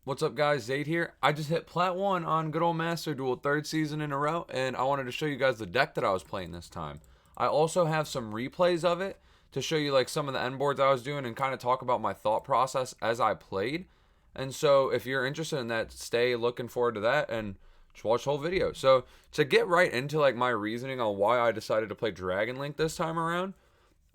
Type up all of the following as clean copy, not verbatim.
What's up, guys? Zayd here. I just hit Plat 1 on good old Master Duel, third season in a row, and I wanted to show you guys the deck that I was playing this time. I also have some replays of it to show you like some of the end boards I was doing and kind of talk about my thought process as I played. And so if you're interested in that, stay looking forward to that and just watch the whole video. So to get right into like my reasoning on why I decided to play Dragon Link this time around,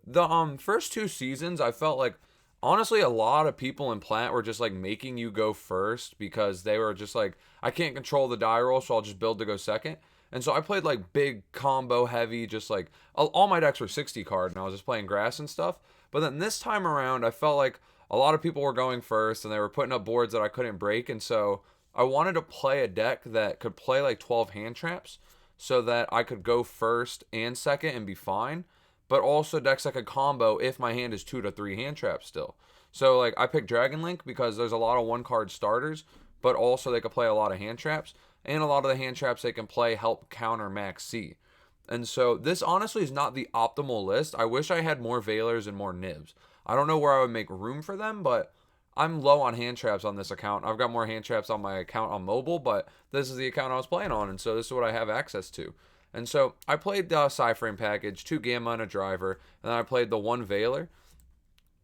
the first two seasons I felt like honestly a lot of people in Plant were just like making you go first because they were just like, I can't control the die roll, so I'll just build to go second. And so I played like big combo heavy, just like all my decks were 60 card and I was just playing grass and stuff. But then this time around I felt like a lot of people were going first and they were putting up boards that I couldn't break, and so I wanted to play a deck that could play like 12 hand traps so that I could go first and second and be fine, but also decks that could combo if my hand is 2 to 3 hand traps still. So like I picked Dragon Link because there's a lot of one card starters, but also they could play a lot of hand traps, and a lot of the hand traps they can play help counter Max C. And so this honestly is not the optimal list. I wish I had more Veilers and more Nibs. I don't know where I would make room for them, but I'm low on hand traps on this account. I've got more hand traps on my account on mobile, but this is the account I was playing on, and so this is what I have access to. And so I played the Cyframe package, 2 Gamma and a Driver, and then I played the 1 Veiler.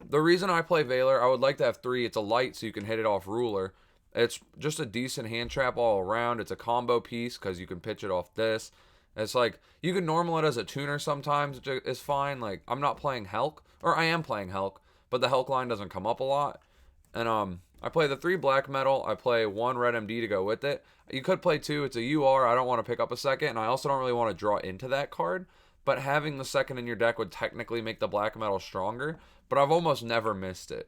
The reason I play Veiler, I would like to have 3. It's a light, so you can hit it off Ruler. It's just a decent hand trap all around. It's a combo piece because you can pitch it off this. It's like, you can normal it as a tuner sometimes, which is fine. Like, I'm not playing Helk, or I am playing Helk, but the Helk line doesn't come up a lot. And I play the 3 black metal. I play 1 red MD to go with it. You could play 2. It's a UR. I don't want to pick up a second, and I also don't really want to draw into that card. But having the second in your deck would technically make the black metal stronger, but I've almost never missed it.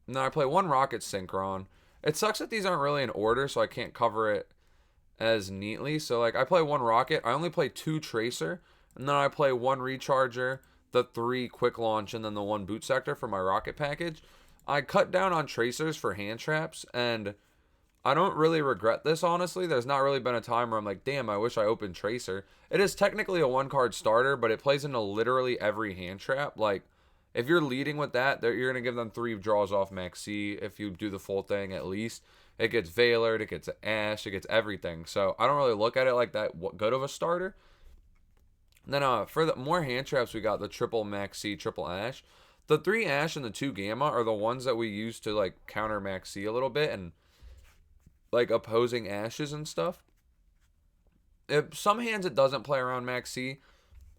And then I play 1 rocket synchron. It sucks that these aren't really in order, so I can't cover it as neatly. So like I play 1 rocket. I only play 2 tracer, and then I play 1 recharger, the 3 quick launch, and then the 1 boot sector for my rocket package. I cut down on tracers for hand traps, and I don't really regret this, honestly. There's not really been a time where I'm like, damn, I wish I opened tracer. It is technically a 1 card starter, but it plays into literally every hand trap. Like, if you're leading with that, you're going to give them 3 draws off Max C if you do the full thing at least. It gets Veilered, it gets Ash, it gets everything. So I don't really look at it like that good of a starter. And then for the more hand traps, we got the triple Max C, triple Ash. The 3 Ash and the 2 Gamma are the ones that we use to like counter Max C a little bit and like opposing Ashes and stuff. Some hands it doesn't play around Max C,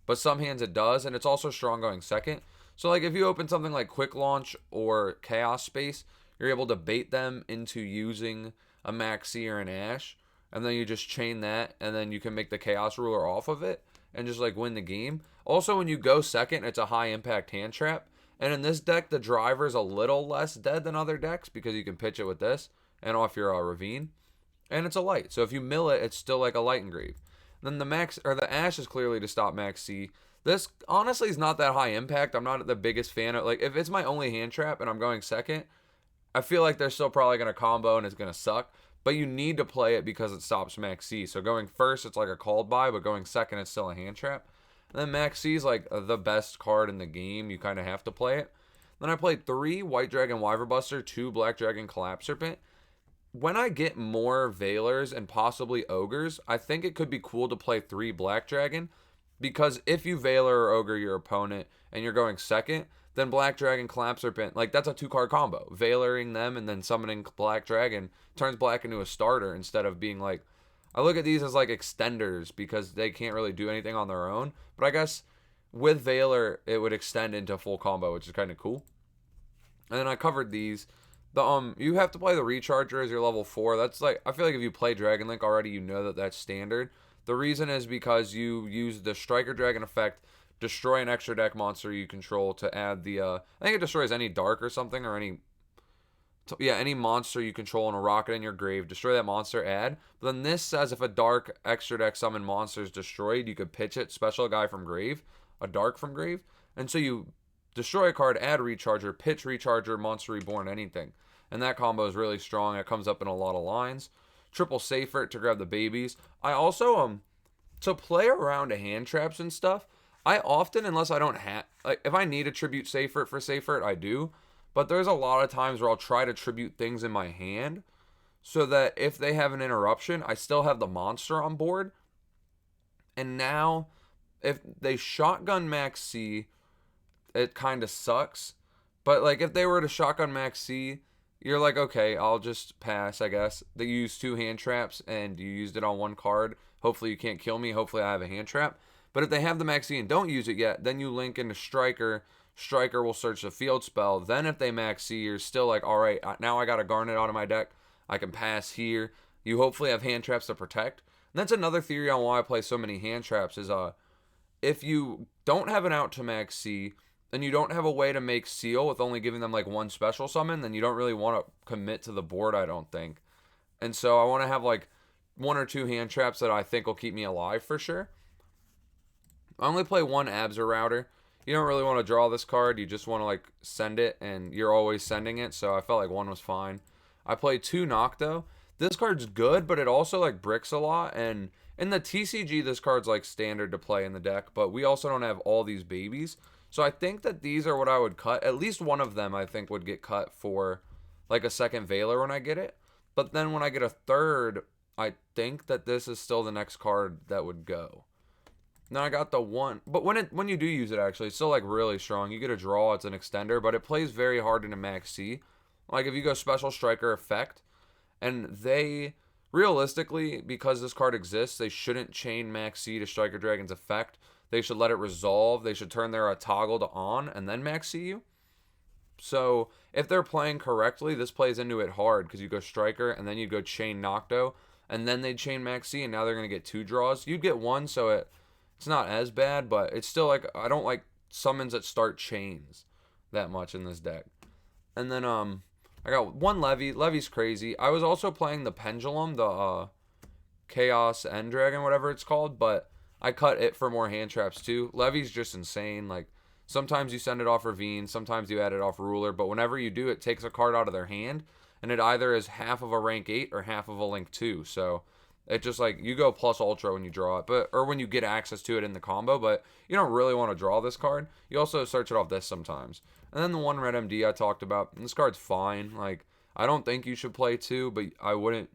but some hands it does, and it's also strong going second. So like if you open something like Quick Launch or Chaos Space, you're able to bait them into using a Max C or an Ash, and then you just chain that, and then you can make the Chaos Ruler off of it and just like win the game. Also, when you go second, it's a high impact hand trap. And in this deck, the driver's a little less dead than other decks because you can pitch it with this and off your Ravine. And it's a light. So if you mill it, it's still like a light engrave. Then the Max or the Ash is clearly to stop Max C. This honestly is not that high impact. I'm not the biggest fan of, like, if it's my only hand trap and I'm going second, I feel like they're still probably going to combo and it's going to suck. But you need to play it because it stops Max C. So going first, it's like a called buy, but going second, it's still a hand trap. And then Max C is like the best card in the game. You kind of have to play it. Then I played 3 White Dragon Wyver Buster, 2 Black Dragon Collapse Serpent. When I get more Veilers and possibly Ogres, I think it could be cool to play 3 Black Dragon. Because if you Veiler or Ogre your opponent and you're going second, then Black Dragon Collapse Serpent, like that's a 2-card combo. Veilering them and then summoning Black Dragon turns Black into a starter instead of being like, I look at these as like extenders because they can't really do anything on their own. But I guess with Veiler, it would extend into full combo, which is kind of cool. And then I covered these. You have to play the Recharger as your level 4. That's like, I feel like if you play Dragon Link already, you know that that's standard. The reason is because you use the Striker Dragon effect, destroy an extra deck monster you control to add the, I think it destroys any Dark or something, or any monster you control in a rocket in your grave, destroy that monster, add. But then this says if a dark extra deck summon monster is destroyed, you could pitch it, special guy from grave, a dark from grave. And so you destroy a card, add Recharger, pitch Recharger, monster reborn, anything. And that combo is really strong. It comes up in a lot of lines. Triple Safer to grab the babies. I also, to play around hand traps and stuff, I often, unless I don't have, like, if I need a Tribute Safer for Safer, I do. But there's a lot of times where I'll try to tribute things in my hand so that if they have an interruption, I still have the monster on board. And now, if they shotgun Max C, it kind of sucks. But like if they were to shotgun Max C, you're like, okay, I'll just pass, I guess. They use two hand traps and you used it on one card. Hopefully you can't kill me. Hopefully I have a hand trap. But if they have the Max C and don't use it yet, then you link into Striker. Striker will search the field spell. Then if they Max C, you're still like, all right, now I got a Garnet out of my deck. I can pass here. You hopefully have hand traps to protect. And that's another theory on why I play so many hand traps is if you don't have an out to Max C, and you don't have a way to make seal with only giving them like one special summon, then you don't really want to commit to the board, I don't think. And so I want to have like one or two hand traps that I think will keep me alive for sure. I only play one Absor Router. You don't really want to draw this card. You just want to like send it, and you're always sending it. So I felt like one was fine. I play two Nocto. This card's good, but it also like bricks a lot. And in the TCG, this card's like standard to play in the deck, but we also don't have all these babies. So I think that these are what I would cut. At least one of them I think would get cut for like a second Veiler when I get it. But then when I get a third, I think that this is still the next card that would go. Now I got the one, but when you do use it, actually, it's still like really strong. You get a draw, it's an extender, but it plays very hard into Max C. Like if you go Special Striker effect, and they realistically, because this card exists, they shouldn't chain Max C to Striker Dragon's effect. They should let it resolve. They should turn their toggle to on and then Max C you. So if they're playing correctly, this plays into it hard because you go Striker and then you go chain Nocto and then they'd chain Max C and now they're going to get two draws. You'd get one, so it's not as bad, but it's still like I don't like summons that start chains that much in this deck. And then I got one Levy. Levy's crazy. I was also playing the Pendulum, the Chaos End Dragon, whatever it's called, but I cut it for more hand traps too. Levy's just insane. Like sometimes you send it off Ravine, sometimes you add it off Ruler, but whenever you do, it takes a card out of their hand, and it either is half of a rank 8 or half of a link 2. So it just like you go plus ultra when you draw it, but or when you get access to it in the combo, but you don't really want to draw this card. You also search it off this sometimes. And then the one red MD I talked about, this card's fine. Like I don't think you should play 2, but I wouldn't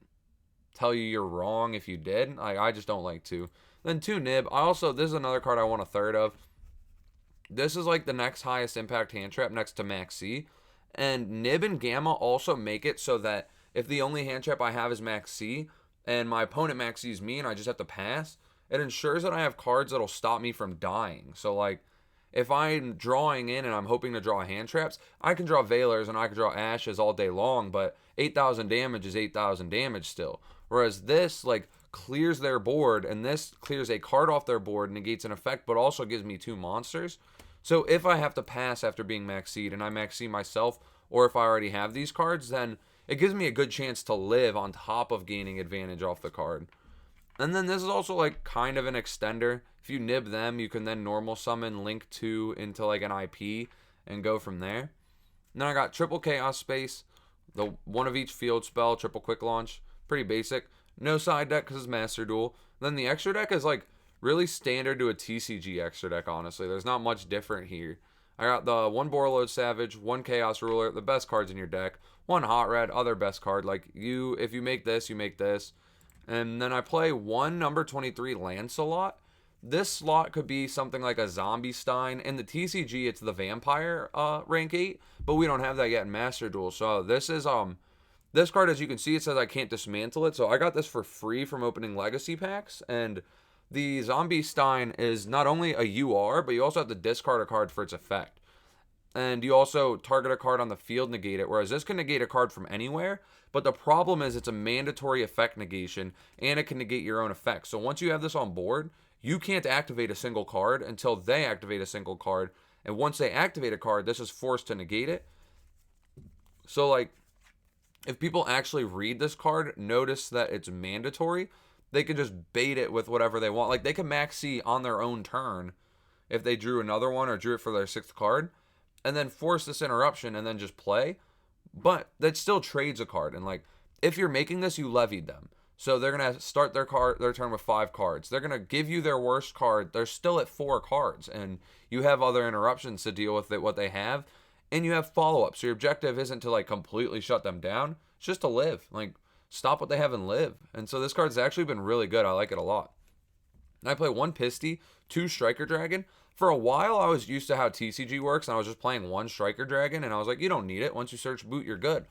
tell you you're wrong if you did. Like I just don't like 2. Then 2 Nib. This is another card I want a third of. This is like the next highest impact hand trap next to Max C. And Nib and Gamma also make it so that if the only hand trap I have is Max C, and my opponent Max C's me and I just have to pass, it ensures that I have cards that'll stop me from dying. So like, if I'm drawing in and I'm hoping to draw hand traps, I can draw Veilers and I can draw Ashes all day long, but 8,000 damage is 8,000 damage still. Whereas this, like, clears their board, and this clears a card off their board, negates an effect, but also gives me 2 monsters. So if I have to pass after being Max C'd and I Max C myself, or if I already have these cards, then it gives me a good chance to live on top of gaining advantage off the card. And then this is also like kind of an extender. If you nib them, you can then normal summon Link 2 into like an IP and go from there. And then I got triple Chaos Space, the one of each field spell, triple quick launch. Pretty basic. No side deck because it's Master Duel. Then the extra deck is like really standard to a TCG extra deck, honestly. There's not much different here. I got the one Borreload Savage, one Chaos Ruler, the best cards in your deck. One Hot Red, other best card. Like if you make this, you make this. And then I play one number 23 Lancelot. This slot could be something like a Zombie Stein. In the TCG, it's the Vampire rank 8, but we don't have that yet in Master Duel. So this is this card, as you can see, it says I can't dismantle it. So I got this for free from opening Legacy packs. And the Zombie Stein is not only a UR, but you also have to discard a card for its effect. And you also target a card on the field, negate it, whereas this can negate a card from anywhere. But the problem is it's a mandatory effect negation, and it can negate your own effects. So once you have this on board, you can't activate a single card until they activate a single card. And once they activate a card, this is forced to negate it. So, like, if people actually read this card, notice that it's mandatory, they could just bait it with whatever they want. Like, they can Max C on their own turn if they drew another one or drew it for their 6th card, and then force this interruption and then just play. But that still trades a card. And like, if you're making this, you levied them. So they're going to start their turn with 5 cards. They're going to give you their worst card. They're still at 4 cards. And you have other interruptions to deal with what they have. And you have follow-up. So your objective isn't to like completely shut them down. It's just to live. Like, stop what they have and live. And so this card's actually been really good. I like it a lot. And I play 1 Pisty, 2 Striker Dragon. For a while, I was used to how TCG works, and I was just playing 1 Striker Dragon, and I was like, you don't need it. Once you search boot, you're good.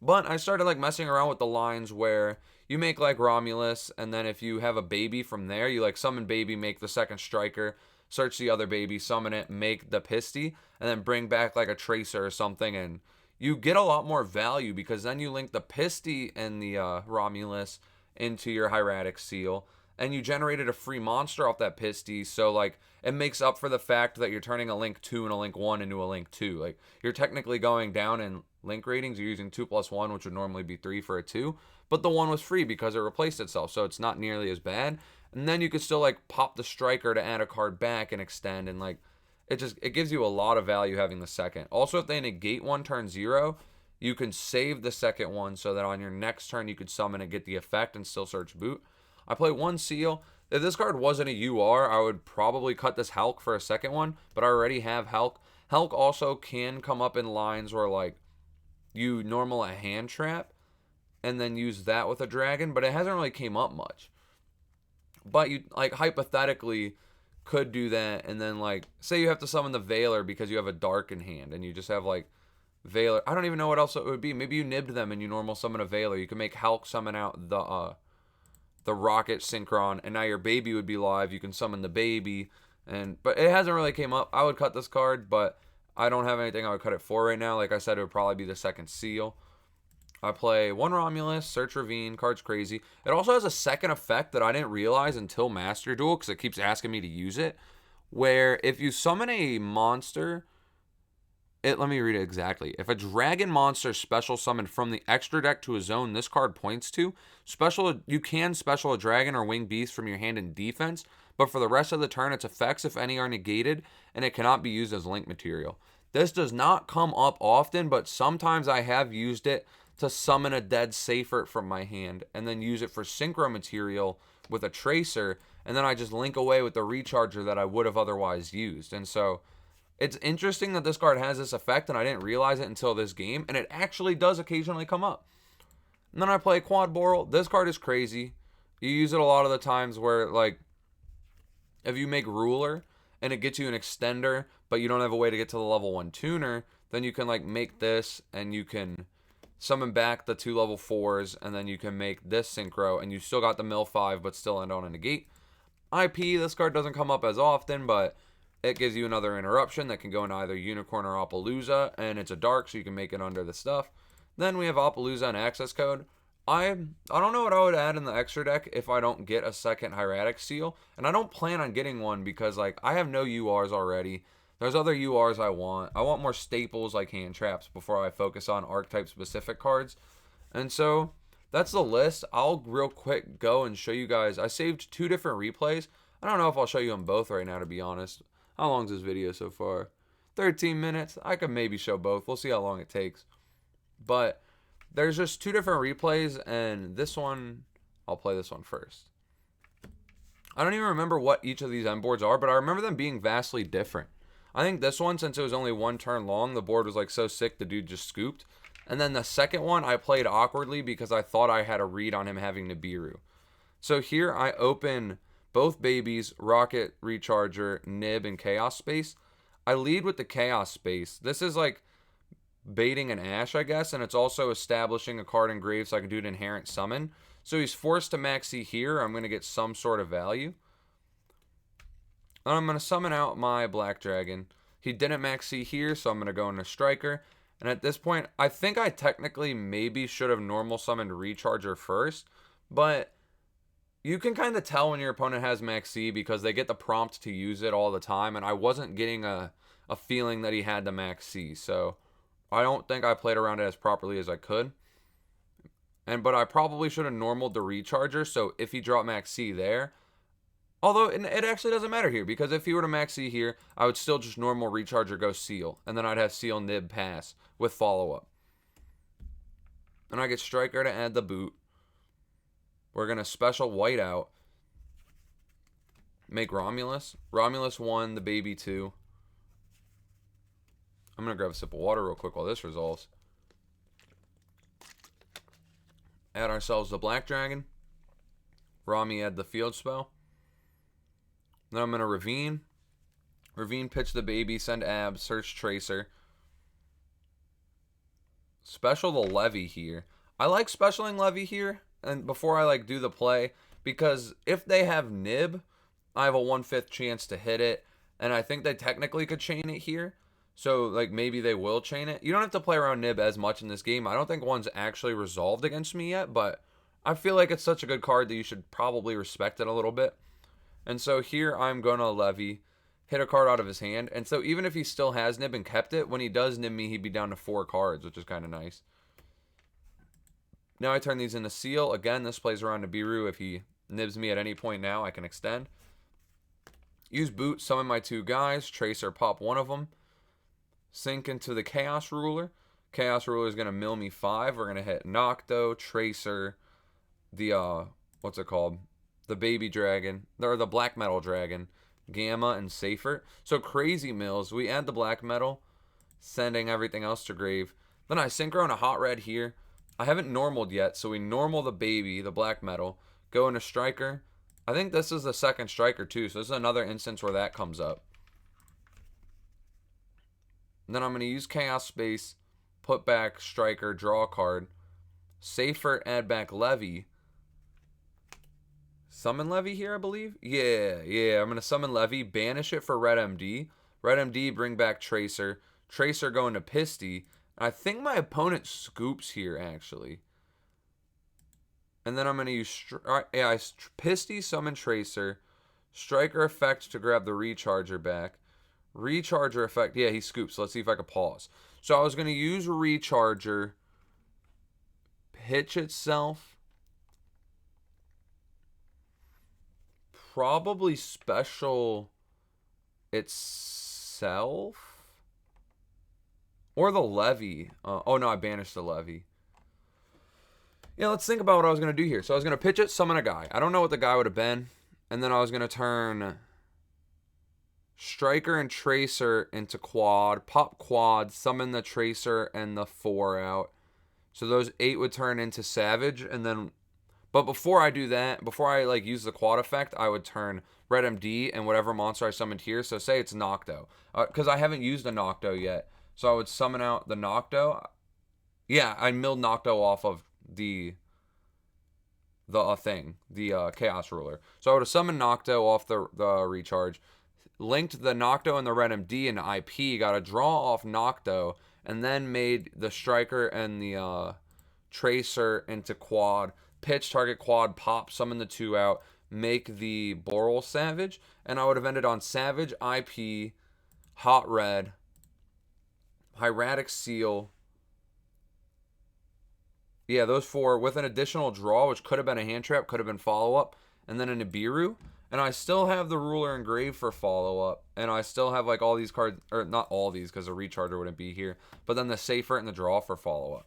But I started like messing around with the lines where you make like Romulus, and then if you have a baby from there, you like summon baby, make the second striker, search the other baby, summon it, make the Pisty, and then bring back like a Tracer or something, and you get a lot more value because then you link the Pisty and the Romulus into your Hieratic Seal, and you generated a free monster off that Pisty, so like it makes up for the fact that you're turning a Link 2 and a Link 1 into a Link 2. Like you're technically going down in Link ratings, you're using 2+1, which would normally be 3 for a 2, but the 1 was free because it replaced itself, so it's not nearly as bad. And then you could still like pop the Striker to add a card back and extend, and like it gives you a lot of value having the second. Also, if they negate one turn 0, you can save the second one so that on your next turn you could summon and get the effect and still search boot. I play 1 Seal. If this card wasn't a UR, I would probably cut this Hulk for a second one, but I already have Hulk. Hulk also can come up in lines where like you normal a hand trap and then use that with a dragon, but it hasn't really came up much. But you like hypothetically could do that, and then like say you have to summon the Veiler because you have a dark in hand and you just have like Veiler. I don't even know what else it would be. Maybe you nibbed them and you normal summon a Veiler. You can make Hulk summon out the Rocket Synchron, and now your baby would be live. You can summon the baby, but it hasn't really came up. I would cut this card, but I don't have anything I would cut it for right now. Like I said, it would probably be the second Seal. I play 1 Romulus, Search Ravine, card's crazy. It also has a second effect that I didn't realize until Master Duel, because it keeps asking me to use it, where if you summon a monster, let me read it exactly. If a dragon monster special summoned from the extra deck to a zone this card points to, you can special a dragon or winged beast from your hand in defense, but for the rest of the turn, its effects, if any, are negated, and it cannot be used as link material. This does not come up often, but sometimes I have used it to summon a dead Seifert from my hand, and then use it for synchro material with a Tracer, and then I just link away with the recharger that I would have otherwise used. And so it's interesting that this card has this effect, and I didn't realize it until this game, and it actually does occasionally come up. And then I play Quad Boral. This card is crazy. You use it a lot of the times where, like, if you make Ruler, and it gets you an extender, but you don't have a way to get to the level 1 tuner, then you can, like, make this, and you can summon back the 2 level 4s, and then you can make this synchro, and you still got the mill 5, but still end on a negate. IP, this card doesn't come up as often, but it gives you another interruption that can go in either Unicorn or Appaloosa, and it's a dark, so you can make it under the stuff. Then we have Appaloosa and Access Code. I don't know what I would add in the extra deck if I don't get a second Hieratic Seal, and I don't plan on getting one because like I have no URs already. There's other URs I want. I want more staples like hand traps before I focus on archetype specific cards. And so that's the list. I'll real quick go and show you guys. I saved 2 different replays. I don't know if I'll show you them both right now, to be honest. How long is this video so far? 13 minutes. I could maybe show both. We'll see how long it takes. But there's just 2 different replays, and this one, I'll play this one first. I don't even remember what each of these end boards are, but I remember them being vastly different. I think this one, since it was only 1 turn long, the board was like so sick the dude just scooped. And then the second one, I played awkwardly because I thought I had a read on him having Nibiru. So here I open both babies, Rocket, Recharger, Nib, and Chaos Space. I lead with the Chaos Space. This is like baiting an Ash, I guess, and it's also establishing a card in grave so I can do an Inherent Summon. So he's forced to maxi here. I'm going to get some sort of value. And I'm going to summon out my Black Dragon. He didn't maxi here, so I'm going to go into Striker. And at this point, I think I technically maybe should have normal summoned Recharger first, but you can kind of tell when your opponent has maxi because they get the prompt to use it all the time, and I wasn't getting a feeling that he had the maxi, so I don't think I played around it as properly as I could. But I probably should have normaled the Recharger, so if he dropped maxi there, although it actually doesn't matter here, because if he were to maxi here, I would still just normal Recharger go Seal, and then I'd have Seal Nib pass with follow-up. And I get Striker to add the boot. We're going to special white out. Make Romulus. Romulus 1, the baby 2. I'm going to grab a sip of water real quick while this resolves. Add ourselves the Black Dragon. Rami add the field spell. Then I'm going to Ravine. Ravine, pitch the baby, send Ab, search Tracer. Special the Levy here. I like specialing Levy here, and before I like do the play, because if they have Nib, I have a 1/5 chance to hit it, and I think they technically could chain it here. So like maybe they will chain it. You don't have to play around Nib as much in this game. I don't think one's actually resolved against me yet, but I feel like it's such a good card that you should probably respect it a little bit. And so here I'm gonna Levy, hit a card out of his hand. And so even if he still has Nib and kept it, when he does Nib me, he'd be down to 4 cards, which is kind of nice. Now I turn these into Seal. Again, this plays around to Biru. If he nibs me at any point now, I can extend. Use Boot, summon my 2 guys. Tracer, pop one of them. Sink into the Chaos Ruler. Chaos Ruler is going to mill me 5. We're going to hit Nocto, Tracer, the, what's it called? The Baby Dragon, or the Black Metal Dragon, Gamma, and Safer. So crazy mills. We add the Black Metal, sending everything else to grave. Then I synchro in a Hot Red here. I haven't normaled yet, so we normal the Baby, the Black Metal, go into Striker. I think this is the second Striker too, so this is another instance where that comes up. And then I'm going to use Chaos Space, put back Striker, draw a card. Safer, add back Levy. Summon Levy here, I believe? Yeah. I'm going to summon Levy, banish it for Red MD. Red MD, bring back Tracer. Tracer going to Pisty. I think my opponent scoops here, actually. And then I'm going to use... Pisty, summon Tracer. Striker effect to grab the Recharger back. Recharger effect. Yeah, he scoops. Let's see if I can pause. So I was going to use Recharger. Pitch itself. Probably special itself. Or the Levy. Oh, no, I banished the Levy. Yeah, let's think about what I was going to do here. So I was going to pitch it, summon a guy. I don't know what the guy would have been. And then I was going to turn Striker and Tracer into quad. Pop quad, summon the Tracer and the 4 out. So those 8 would turn into Savage. And then, but before I do that, before I like use the quad effect, I would turn Red MD and whatever monster I summoned here. So say it's Nocto. Because I haven't used a Nocto yet. So I would summon out the Nocto. Yeah, I milled Nocto off of the Chaos Ruler. So I would have summoned Nocto off the recharge, linked the Nocto and the Red MD into IP, got a draw off Nocto, and then made the Striker and the Tracer into quad, pitch, target quad, pop, summon the 2 out, make the Boral Savage, and I would have ended on Savage, IP, Hot Red, Hieratic Seal. Yeah, those 4 with an additional draw, which could have been a hand trap, could have been follow-up, and then a Nibiru. And I still have the Ruler engraved for follow-up, and I still have like all these cards, or not all these because the Recharger wouldn't be here, but then the Safer and the draw for follow-up.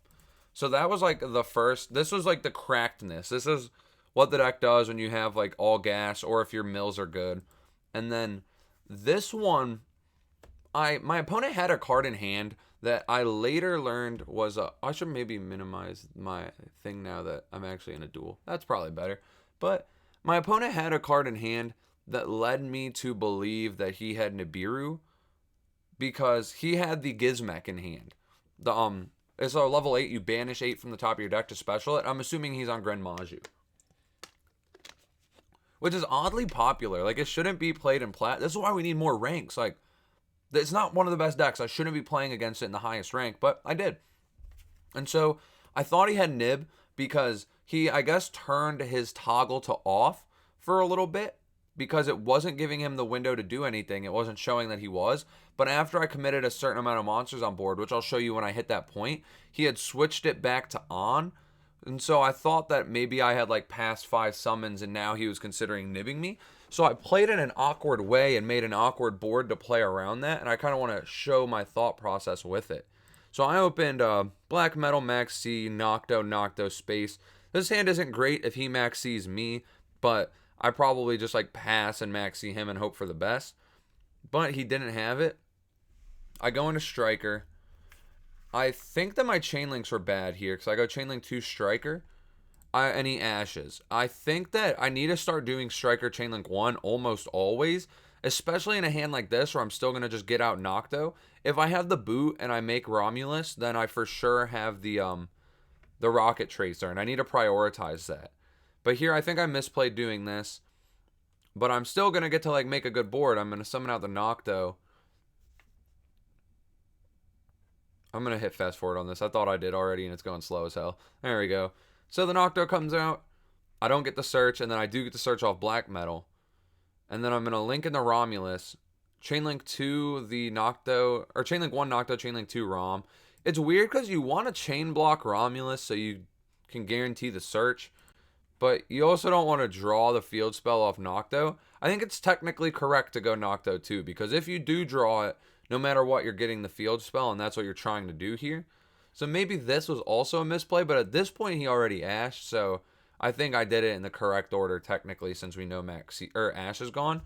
So that was like the first, this was like the crackedness. This is what the deck does when you have like all gas or if your mills are good. And then this one, my opponent had a card in hand that I later learned was I should maybe minimize my thing now that I'm actually in a duel. That's probably better. But my opponent had a card in hand that led me to believe that he had Nibiru because he had the Gizmek in hand. It's a level 8, you banish 8 from the top of your deck to special it. I'm assuming he's on Gren Maju. Which is oddly popular. Like, it shouldn't be played in plat. This is why we need more ranks. Like, it's not one of the best decks. I shouldn't be playing against it in the highest rank, but I did. And so I thought he had Nib because he, I guess, turned his toggle to off for a little bit because it wasn't giving him the window to do anything. It wasn't showing that he was. But after I committed a certain amount of monsters on board, which I'll show you when I hit that point, he had switched it back to on. And so I thought that maybe I had like passed 5 summons and now he was considering nibbing me. So I played in an awkward way and made an awkward board to play around that. And I kind of want to show my thought process with it. So I opened Black Metal, Max C, Nocto, Space. This hand isn't great if he Max C's me, but I probably just like pass and Max C him and hope for the best. But he didn't have it. I go into Striker. I think that my chain links were bad here because I go chain link 2 Striker. Any ashes. I think that I need to start doing Striker Chainlink 1 almost always, especially in a hand like this where I'm still going to just get out Nocto. If I have the boot and I make Romulus, then I for sure have the Rocket Tracer, and I need to prioritize that. But here I think I misplayed doing this, but I'm still going to get to like make a good board. I'm going to summon out the Nocto. I'm going to hit fast forward on this. I thought I did already, and it's going slow as hell. There we go. So the Nocto comes out. I don't get the search, and then I do get the search off Black Metal. And then I'm going to link in the Romulus. Chainlink 2, the Nocto, or Chainlink 1 Nocto, Chainlink 2 Rom. It's weird because you want to chain block Romulus so you can guarantee the search. But you also don't want to draw the field spell off Nocto. I think it's technically correct to go Nocto 2, because if you do draw it, no matter what, you're getting the field spell, and that's what you're trying to do here. So maybe this was also a misplay, but at this point he already ashed, so I think I did it in the correct order technically, since we know Ash is gone.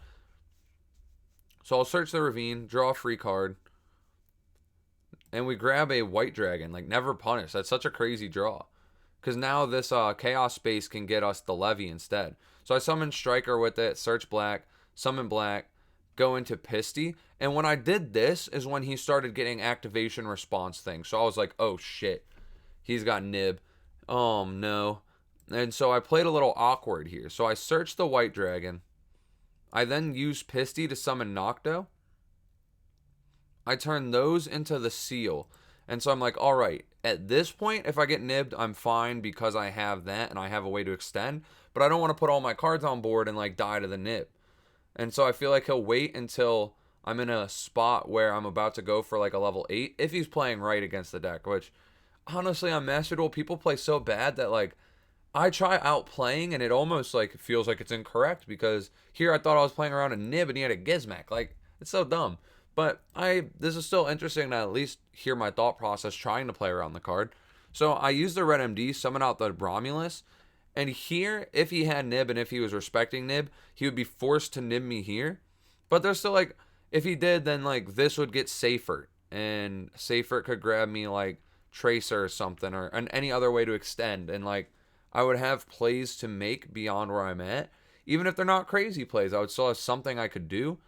So I'll search the Ravine, draw a free card, and we grab a White Dragon. Like, never punish. That's such a crazy draw, because now this Chaos Space can get us the Levy instead. So I summon Striker with it, search black, summon black, go into Pisty. And when I did this is when he started getting activation response things. So I was like, oh shit, he's got Nib. Oh no. And so I played a little awkward here. So I searched the White Dragon. I then used Pisty to summon Nocto. I turned those into the Seal. And so I'm like, all right, at this point, if I get nibbed, I'm fine because I have that and I have a way to extend. But I don't want to put all my cards on board and like die to the nib. And so I feel like he'll wait until I'm in a spot where I'm about to go for like a level 8 if he's playing right against the deck, which honestly on Master Duel people play so bad that like I try outplaying and it almost like feels like it's incorrect, because here I thought I was playing around a nib and he had a Gizmek. Like, it's so dumb. But this is still interesting to at least hear my thought process trying to play around the card. So I used the Red MD, summon out the Romulus. And here, if he had Nib and if he was respecting Nib, he would be forced to Nib me here. But there's still like, if he did, then like this would get Safer. And Safer could grab me like Tracer or something, or any other way to extend. And like, I would have plays to make beyond where I'm at. Even if they're not crazy plays, I would still have something I could do.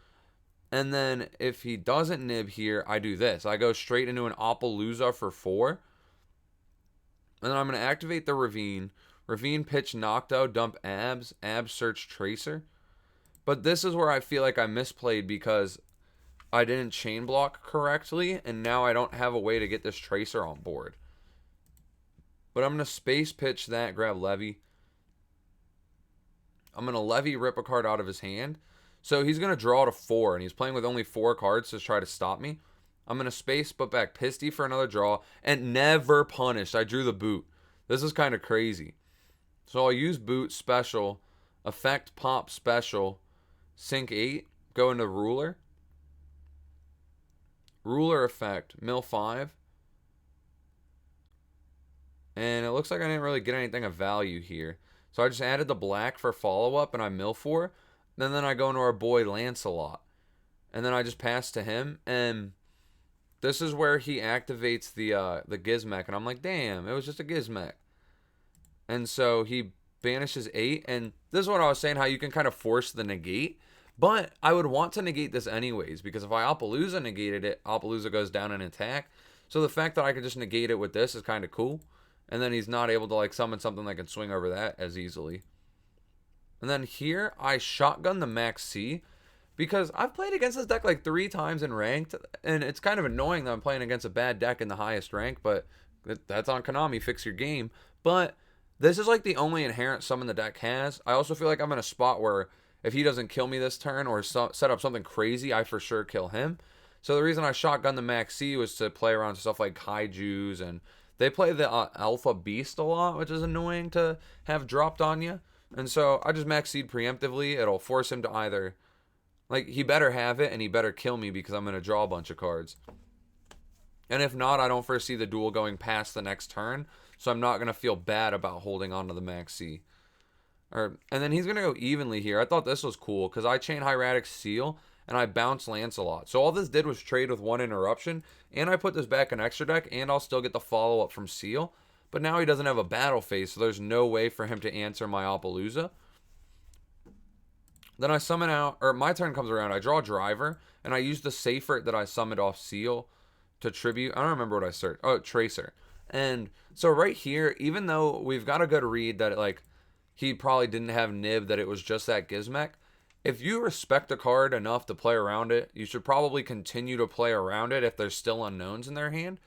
And then if he doesn't Nib here, I do this. I go straight into an Appaloosa for 4. And then I'm going to activate the Ravine. Ravine pitch Nocto, dump Abs, Abs search Tracer. But this is where I feel like I misplayed because I didn't chain block correctly, and now I don't have a way to get this Tracer on board. But I'm going to space pitch that, grab Levy. I'm going to Levy rip a card out of his hand. So he's going to draw to 4, and he's playing with only 4 cards to try to stop me. I'm going to space put back Pisty for another draw, and never punished. I drew the boot. This is kind of crazy. So I'll use boot special, effect pop special, sync 8, go into ruler. Ruler effect, mill 5. And it looks like I didn't really get anything of value here. So I just added the black for follow-up, and I mill 4. And then I go into our boy Lancelot. And then I just pass to him, and this is where he activates the Gizmek. And I'm like, damn, it was just a Gizmek. And so he banishes 8. And this is what I was saying, how you can kind of force the negate. But I would want to negate this anyways, because if I Appaloosa negated it, Appaloosa goes down in attack. So the fact that I could just negate it with this is kind of cool. And then he's not able to like summon something that can swing over that as easily. And then here I shotgun the Max C, because I've played against this deck like 3 times in ranked, and it's kind of annoying that I'm playing against a bad deck in the highest rank, but that's on Konami, fix your game. But this is like the only inherent summon the deck has. I also feel like I'm in a spot where if he doesn't kill me this turn or set up something crazy, I for sure kill him. So the reason I shotgun the Max C was to play around stuff like Kaijus, and they play the Alpha Beast a lot, which is annoying to have dropped on you. And so I just Max Seed preemptively. It'll force him to either, like, he better have it and he better kill me because I'm going to draw a bunch of cards. And if not, I don't foresee the duel going past the next turn, so I'm not going to feel bad about holding on to the Max C. And then he's going to go evenly here. I thought this was cool because I chain Hieratic Seal and I bounce Lancelot. So all this did was trade with 1 interruption, and I put this back in extra deck, and I'll still get the follow-up from Seal. but now he doesn't have a battle phase, so there's no way for him to answer my Appaloosa. Then I summon out, or my turn comes around, I draw Driver, and I use the Safer that I summoned off Seal to tribute. I don't remember what I searched. Oh, Tracer. And so right here, even though we've got a good read that like he probably didn't have Nib, that it was just that Gizmek, if you respect a card enough to play around it, you should probably continue to play around it if there's still unknowns in their hand.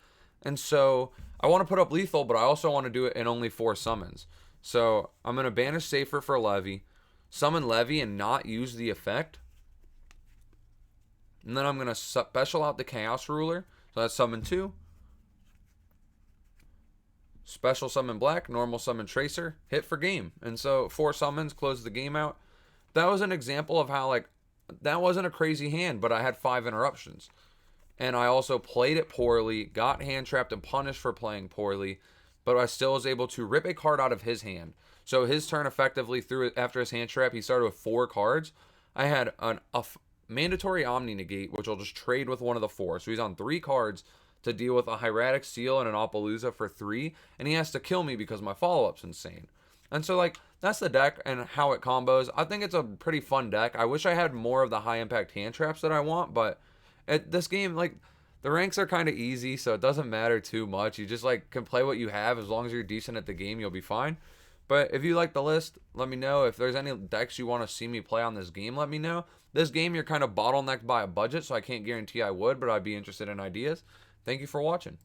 And so I want to put up lethal, but I also want to do it in only 4 summons. So I'm going to banish Safer for Levy, summon Levy and not use the effect. And then I'm going to special out the Chaos Ruler. So that's summon 2. Special summon Black, normal summon Tracer, hit for game. And so 4 summons, close the game out. That was an example of how, like, that wasn't a crazy hand, but I had 5 interruptions. And I also played it poorly, got hand trapped and punished for playing poorly, but I still was able to rip a card out of his hand. So his turn effectively through after his hand trap, he started with 4 cards. I had a mandatory Omni Negate, which will just trade with one of the 4. So he's on 3 cards to deal with a Hieratic Seal and an Appaloosa for 3, and he has to kill me because my follow-up's insane. And so, like, that's the deck and how it combos. I think it's a pretty fun deck. I wish I had more of the high-impact hand traps that I want, but this game, like, the ranks are kind of easy, so it doesn't matter too much. You just, like, can play what you have. As long as you're decent at the game, you'll be fine. But if you like the list, let me know. If there's any decks you want to see me play on this game, let me know. This game, you're kind of bottlenecked by a budget, so I can't guarantee I would, but I'd be interested in ideas. Thank you for watching.